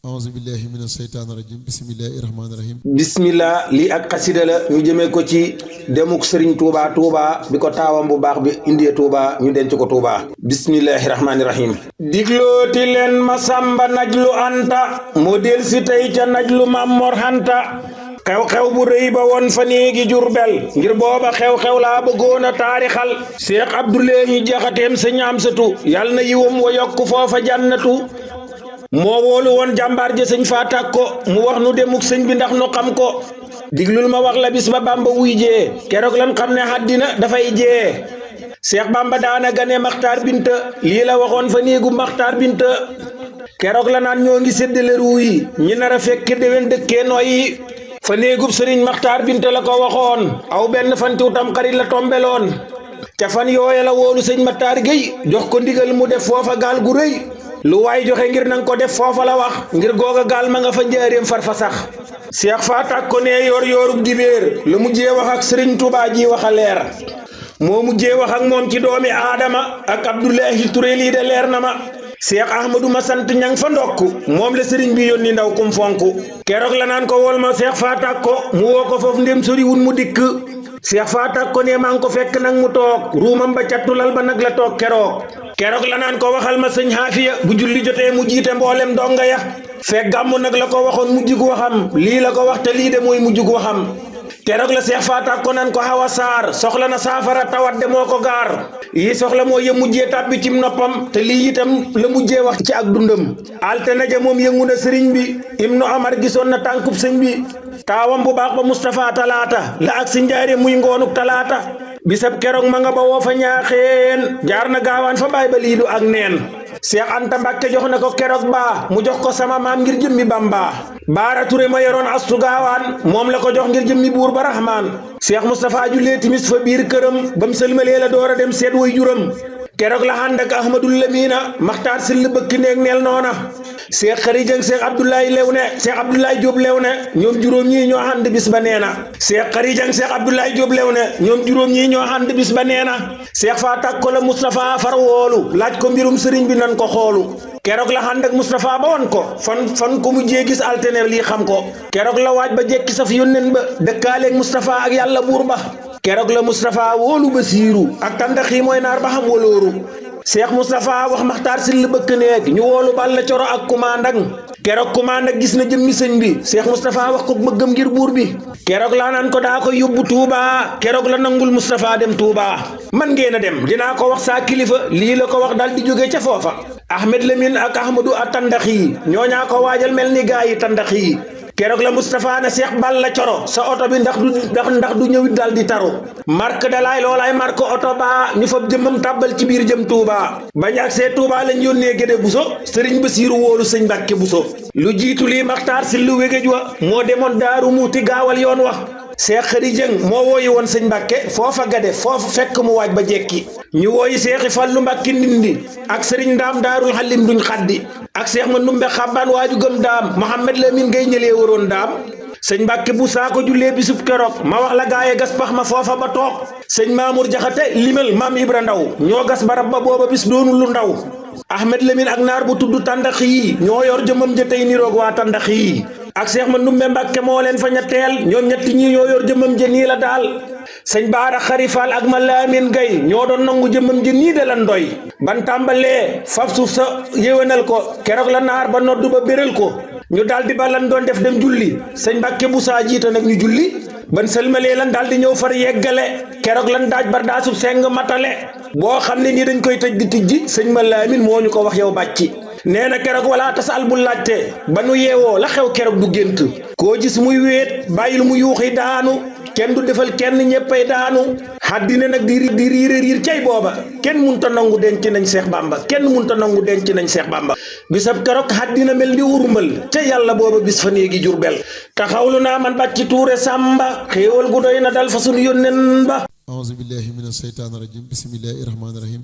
auzu billahi mina sheytaani rajim bismillahi rahmaani rahim. bismillah lii ak xasida la ñu jëmee ko ci demuk sëriñ Touba Touba bi ko taawam bu baax bi indee Touba ñu denc ko Touba. bismillahi rahmaani rahim. diglooti leen ma samba najlu anta moo del si tey ca najlu mam mor hanta xew-xew bu rëy ba woon fa néegi Jurbel ngir booba xew-xew laa bëggoon a taarixal Seex Abdoulahi Jaxateem sëñ Amsatu yàlla na yiwam wa yokk foofa jannatu moo woolu woon jàmbaar ja sëñ faa tàkk ko mu wax nu demuk sëñ bi ndax nu xam ko diglul ma wax la bis ba Bamba wuy jee keroog lan xam ne àddina dafay jee Seex Bamba daana gane Maxtaar Binta lii la waxoon fa néegu Maxtaar Binta keroog la naan ñoo ngi séddale ruu yi ñi nar a fekk déwén dëkkee nooyi fa néegub sëriñ Maxtaar Binta la ko waxoon aw benn fan tuutam xarit la tombeloon ca fan yooya la woolu sëñ Maxtaar Géy jox ko ndigal mu def foofa gaal gu rëy lu waay joxe ngir nanga ko def foofa la wax ngir googa gaal ma nga fa njaareem far fa sax Seex faa tàkk ko ne yor yoorub dibéer la mujjee wax ak sëriñ Tuubaa ji wax a leer moo mujjee wax ak moom ci doomi aadama ak Abdoulahi Touré lii de leer na ma Seex Ahmadu ma sant ñang fa ndokk moom la sëriñ bi yónni ndaw kum fonk keroog la naan ko wol ma Seex faa tàkk ko mu woo ko foofu ndem soriwul mu dikk Seex faa tàkk ko ne maa ngi ko fekk nag mu toog ruumam ba cattulal ba nag la toog keroog la naan ko waxal ma sëñ Xaafiya bu julli jotee mu jiite mboolem donga ya fekk gàmmu nag la ko waxoon mujjug waxam lii la ko wax te lii de mooy mujjug waxam keroog la Seex faa tàkk ko naan ko Awa Saar soxla na saafara tawat de moo ko gaar yi soxla moo yë mujjee tàbbi cim noppam te lii itam la mujjee wax ci ak dundam altena ja moom yëngu na sëriñ bi Ibnu Amar gisoon na tànkub sëñ bi taawam bu baax ba Mustapha talaata la ak si njaare muy ngoonuk talaata bisab keroog ma nga ba woo fa ñaaxeen jaar na gaawaan fa baay ba liidu ak neen Seex Anta Mbàkke jox na ko keroog baa mu jox ko sama maam ngir jëmmi Bamba Baara Ture ma yoroon astu gaawaan moom la ko jox ngir jëmmi buur ba Rahmaan Seex Mustapha jullee timis fa biir këram bam sëlmalee la door a dem seet way juram keroog la ànd ak Ahmadul Lamina Maxtaar Sill bëkk neeg neel noona Seex Xari Jëng Seex Abdoulaye lew ne Seex Abdoulaye Jóob lew ne ñoom juróom ñii ñoo ànd bis ba nee na Seex Xari Jëng Seex Abdoulaye Jóob lew ne ñoom juróom ñii ñoo ànd bis ba nee na Seex faa tàkk ko la Mustapha far woolu laaj ko mbirum sëriñ bi nan ko xoolu keroog la ànd ak Mustapha ba won ko fan ko mujjee gis altene lii xam ko keroog la waaj ba jekki saf yónneen ba dëkkaaleeg Mustapha ak yàlla buur ba keroog la Mustapha wóolu Basiiru ak tàndaxi mooy naar ba xam wolóoru Seex Mustapha wax Maxtaar Sill bëkk neeg ñu woolu Balla Coro ak Kumandang keroog Kumandang gis na jëmmi sëñ bi Seex Mustapha wax ko bëggam ngir buur bi keroog laa naan ko daa ko yóbbu Touba keroog la nangul Mustapha dem Touba man ngeen a dem dinaa ko wax saa kilifa lii la ko wax daal di jóge ca foofa Ahmed Lamine ak Ahmadu a Tandaxi ñooñaa ko waajal mel ni gaa yi Tandaxi keroog la Mustapha ne Seex Balla Coro sa oto bi ndax du ñëwit daal di taru marque de laay loolaay marque oto ba ñu fab jëmmam tàbbal ci biir jëm Touba bañ ak see Touba lañ yónnee Gédé Buso sëriñ Basiiru wóolu sëñ Mbàkke Buso lu jiitu lii Maxtaar Sill wégéj wa moo demoon Daaru Muuti gaawal yoon wax Seex Xari Jëng moo wooyi woon sëñ Mbàkke foofa Gade foofu fekk mu waaj ba jekki ñu wooyi Seexi Fallu Mbàkke Ndindi ak sëriñ Ndaam Daarul Xalim duñ xaddi ak Seex ma Ndumbe Xabbaan waaju gëm daam Mohamed Lamine ngay ñëlee waroon daam sëñ Mbàkke bu saako jullee bisub keroog ma wax la gaaye gas pax ma foofa ba toog sëñ Mamour Jaxate limal maam Ibra Ndaw ñoo gas barab ba booba bis doonul lu ndaw Ahmed Lamine ak naar bu tudd Tandax yi ñoo yor jëmam ja tey niroog waa Tandax yi ak Seex ma Ndumbe Mbàkke moo leen fa ñetteel ñoom ñetti ñi ñoo yor jëmam ja nii la daal sëñ Baara Xarifal ak ma Laamin Gay ñoo doon nangu jëmam ji nii de lan doy ban tàmbalee fab suuf sa yéwénal ko keroog la naar ba noddu ba béral ko ñu daldi ba lan doon def dem julli sëñ Mbàkke bu saa jiita nag ñu julli ban sëlmalee lan daldi ñëw far yeggale keroog lan daaj bar daa sub seng matale boo xam ne nii dañ koy tëj di tijji sëñ ma Laamin moo ñu ko wax yow bàcci nee na keroog wala tasal bu laajte ba nu yeewoo la xew keroog du gént koo gis muy wéet bàyyil mu yuuxi daanu kenn du defal kenn ñeppay daanu àddina nag di riir cay booba kenn munta nangu denc nañ Seex Bamba kenn munta nangu denc nañ Seex Bamba bisab keroog àddina mel ni urmbal ca yàlla booba bis fa néegi Jurbel taxawlu naa man Bàcci Tuure Sàmba xéewal gu doy na dal fa sunu yónneen ba auzu billahi mina sheytaani rajim bismillahi rahmaani rahim.